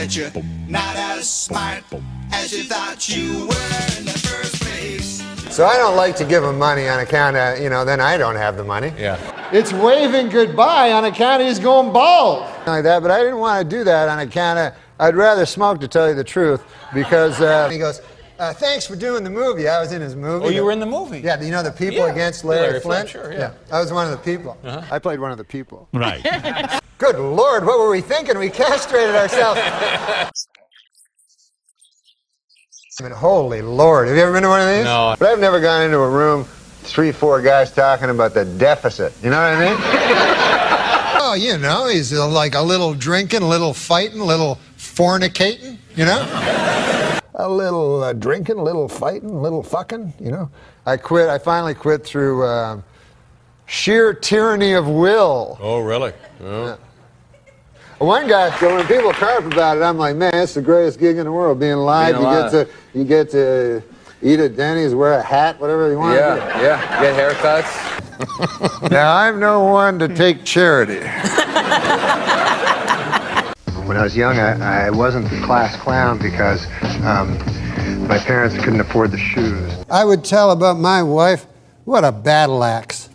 that you're not as smart as you thought you were in the first place. So I don't like to give him money on account of, you know, then I don't have the money. Yeah. It's waving goodbye on account of he's going bald. Like that, but I didn't want to do that on account of, I'd rather smoke, to tell you the truth, because he goes, thanks for doing the movie. I was in his movie. Oh, you were in the movie? Yeah, you know the people against Larry Flint? Sure, yeah. I was one of the people. I played one of the people. Right. Good Lord, what were we thinking? We castrated ourselves. I mean, holy Lord. Have you ever been to one of these? No. But I've never gone into a room, 3, 4 guys talking about the deficit. You know what I mean? Oh, you know, he's like a little drinking, a little fighting, a little fornicating, you know? A little drinking, a little fighting, a little fucking, you know? I finally quit through sheer tyranny of will. Oh, really? Oh. Yeah. One guy, so when people carp about it, I'm like, man, it's the greatest gig in the world, being live. You get to eat at Denny's, wear a hat, whatever you want. Yeah, get haircuts. Now, I'm no one to take charity. When I was young, I wasn't the class clown because my parents couldn't afford the shoes. I would tell about my wife, what a battle axe.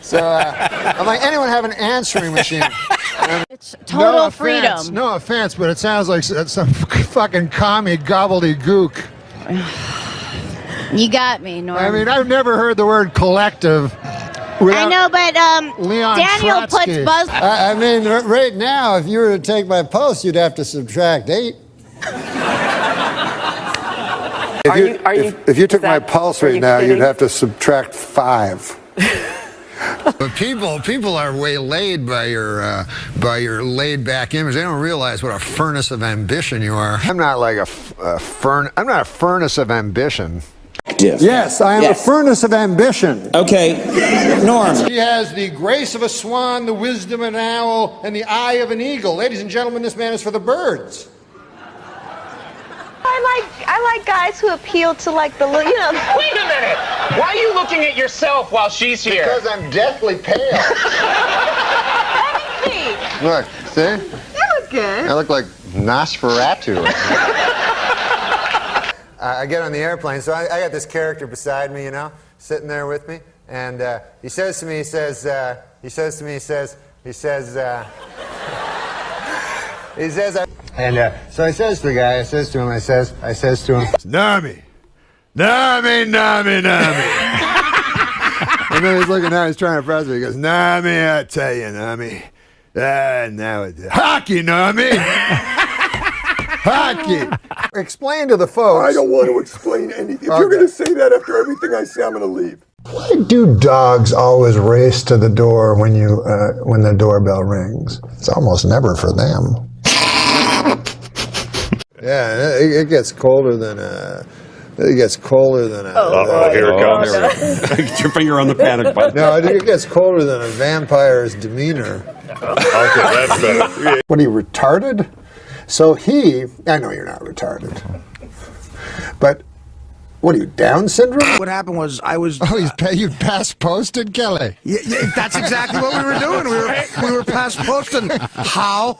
So I'm like, anyone have an answering machine? It's total freedom. No offense, but it sounds like some fucking commie gobbledygook. You got me, Norm. I mean, I've never heard the word collective. I know, but Leon Daniel Trotsky. puts buzz. I mean, right now, if you were to take my pulse, you'd have to subtract 8. If you took my pulse right now, you'd have to subtract 5. But people are waylaid by your laid-back image. They don't realize what a furnace of ambition you are. I'm not like I'm not a furnace of ambition. Yes, I am a furnace of ambition. Okay, Norm. She has the grace of a swan, the wisdom of an owl, and the eye of an eagle. Ladies and gentlemen, this man is for the birds. I like guys who appeal to like the, you know. Wait a minute! Why are you looking at yourself while she's here? Because I'm deathly pale. Let me see. Look, see? You look good. I look like Nosferatu. I get on the airplane, so I got this character beside me, you know, sitting there with me, and he says to me, and so I says to the guy, I says to him, Normy. And then he's looking down, he's trying to press me. He goes, Normy, I tell you, Normy. Now it's hockey, Normy. Hockey. Explain to the folks. I don't want to explain anything. If you're going to say that after everything I say, I'm going to leave. Why do dogs always race to the door when the doorbell rings? It's almost never for them. Yeah, it gets colder than a. It gets colder than a. Oh, here it comes. Get your finger on the panic button. No, it gets colder than a vampire's demeanor. Okay, that's better. What are you, retarded? So I know you're not retarded, but what are you, Down syndrome? What happened was You pass posted, Kelly. Yeah, that's exactly what we were doing. We were past posting. How?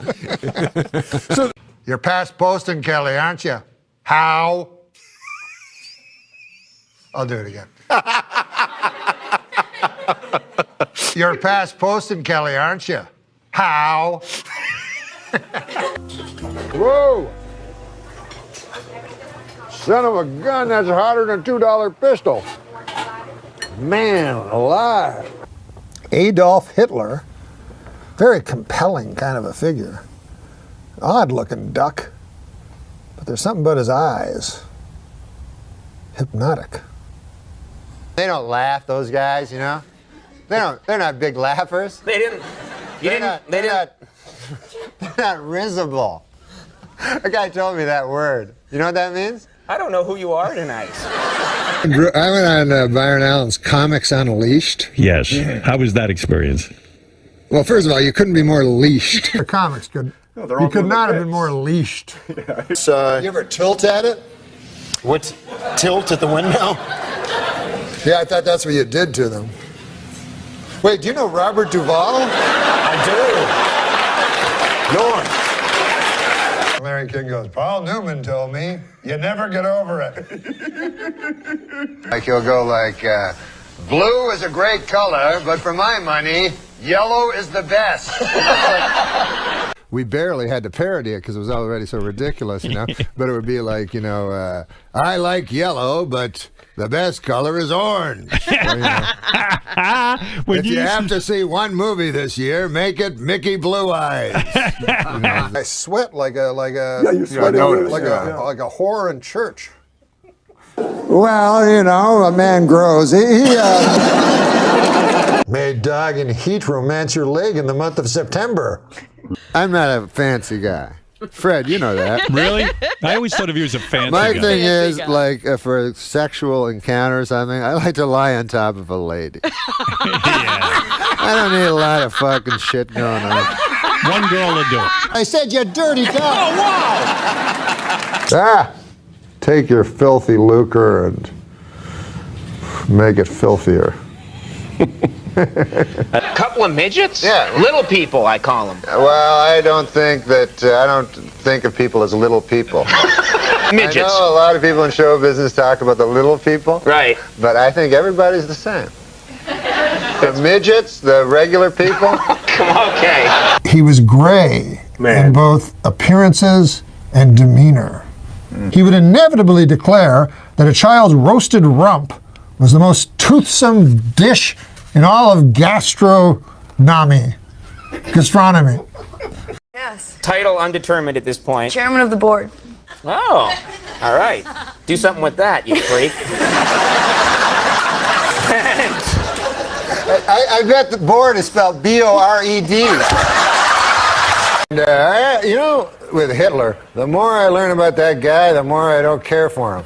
So you're past posting, Kelly, aren't you? How? I'll do it again. You're past posting, Kelly, aren't you? How? Whoa! Son of a gun, that's hotter than a $2 pistol. Man alive. Adolf Hitler, very compelling kind of a figure. Odd-looking duck, but there's something about his eyes. Hypnotic. They don't laugh, those guys, you know? They're not big laughers. They're not risible. A guy told me that word. You know what that means? I don't know who you are tonight. I went on Byron Allen's Comics Unleashed. Yes. How was that experience? Well, first of all, you couldn't be more leashed. The comics could. No, they're all you could doing not their have been more leashed. Yeah. You ever tilt at it? What? Tilt at the window? Yeah, I thought that's what you did to them. Wait, do you know Robert Duvall? I do. Norm. Larry King goes, Paul Newman told me, you never get over it. Like he'll go like, blue is a great color, but for my money, yellow is the best. We barely had to parody it because it was already so ridiculous, you know. But it would be like, you know, I like yellow, but the best color is orange. Or, you know, if you have to see one movie this year, make it Mickey Blue Eyes. You know, I sweat like a Yeah, you sweat like a whore in church. Well, you know, a man grows. Made dog and heat romance your leg in the month of September. I'm not a fancy guy. Fred, you know that. Really? I always thought of you as a fancy My guy. thing is, like, for a sexual encounter or something, I like to lie on top of a lady. Yeah. I don't need a lot of fucking shit going on. One girl will do it. I said, you dirty dog. Oh, wow! Ah! Take your filthy lucre and make it filthier. A couple of midgets? Yeah. Little people, I call them. Well, I don't think of people as little people. Midgets. I know a lot of people in show business talk about the little people. Right. But I think everybody's the same. The midgets, the regular people. Okay. He was gray in both appearances and demeanor. He would inevitably declare that a child's roasted rump was the most toothsome dish in all of gastronomy. Yes. Title undetermined at this point. Chairman of the board. Oh, all right. Do something with that, you freak. I bet the board is spelled B-O-R-E-D. And, you know, with Hitler, the more I learn about that guy, the more I don't care for him.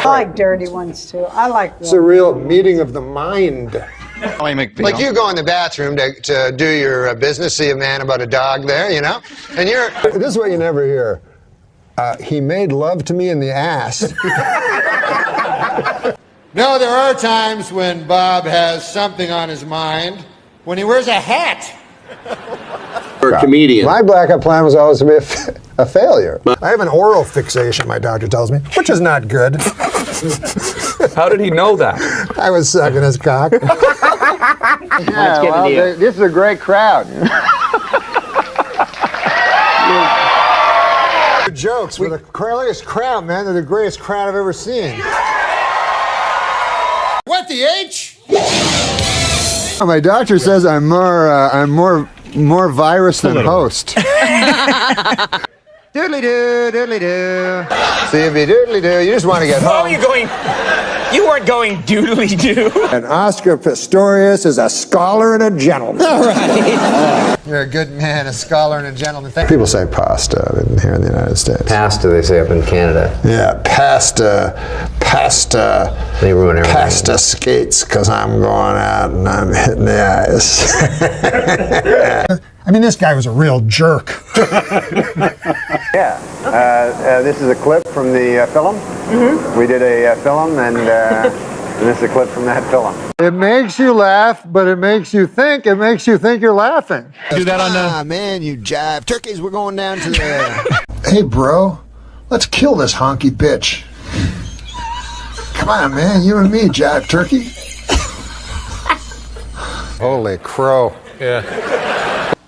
I like dirty ones too. I like It's a real meeting of the mind. Like you go in the bathroom to do your business, see a man about a dog there, you know? And this is what you never hear. He made love to me in the ass. No, there are times when Bob has something on his mind. When he wears a hat. For a comedian. My backup plan was always to be a failure. I have an oral fixation, my doctor tells me, which is not good. How did he know that? I was sucking his cock. This is a great crowd. Good jokes. We're the greatest crowd, man. They're the greatest crowd I've ever seen. What the H? My doctor says I'm more virus than host. Doodly-doo, doodly-doo. See if you doodly-doo, you just want to get home. You weren't going doodly-doo. And Oscar Pistorius is a scholar and a gentleman. All right. You're a good man, a scholar and a gentleman. People say pasta here in the United States. Pasta, they say up in Canada. Yeah, pasta. They ruin everything. Pasta skates, because I'm going out and I'm hitting the ice. I mean, this guy was a real jerk. Yeah, this is a clip from the film. Mm-hmm. We did a film, and this is a clip from that film. It makes you laugh, but it makes you think. It makes you think you're laughing. Do that on the... Ah, man, you jive. Turkeys, we're going down to the... Hey, bro, let's kill this honky bitch. Come on, man, you and me, jive turkey. Holy crow. Yeah.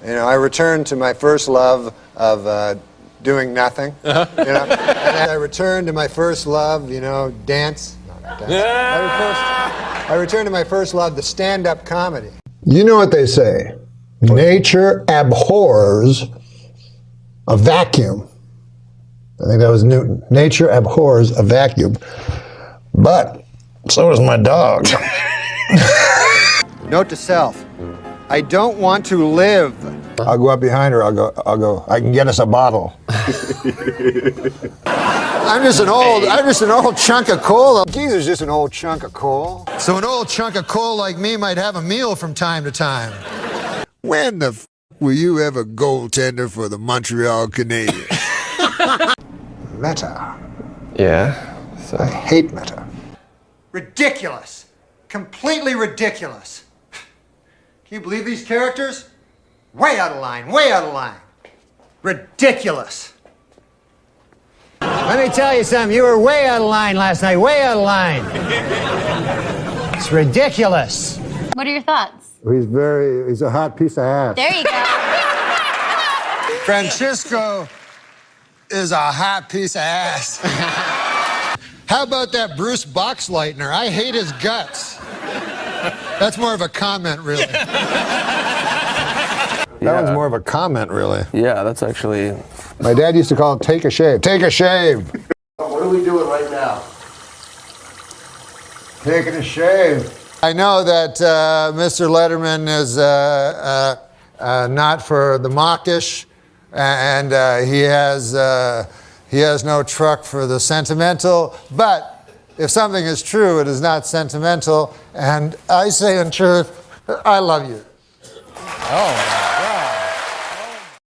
You know, I returned to my first love of doing nothing. You know, and then I returned to my first love, you know, dance. No, not dance. I returned to my first love, the stand-up comedy. You know what they say? Nature abhors a vacuum. I think that was Newton. Nature abhors a vacuum, but so does my dog. Note to self. I don't want to live. I'll go up behind her. I'll go. I can get us a bottle. I'm just an old chunk of coal. Geezer's just an old chunk of coal. So an old chunk of coal like me might have a meal from time to time. When the were you ever goaltender for the Montreal Canadiens? Meta. Yeah. So. I hate meta. Ridiculous. Completely ridiculous. Can you believe these characters? Way out of line, way out of line. ridiculous. Let me tell you something. You were way out of line last night. Way out of line. It's ridiculous. What are your thoughts? He's a hot piece of ass. There you go. Francisco is a hot piece of ass. How about that Bruce Boxleitner? I hate his guts. That's more of a comment, really. That one's more of a comment, really. Yeah, that's actually. My dad used to call it take a shave. Take a shave. What are we doing right now? Taking a shave. I know that Mr. Letterman is not for the mawkish, and he has no truck for the sentimental. But if something is true, it is not sentimental. And I say in truth, I love you. Oh.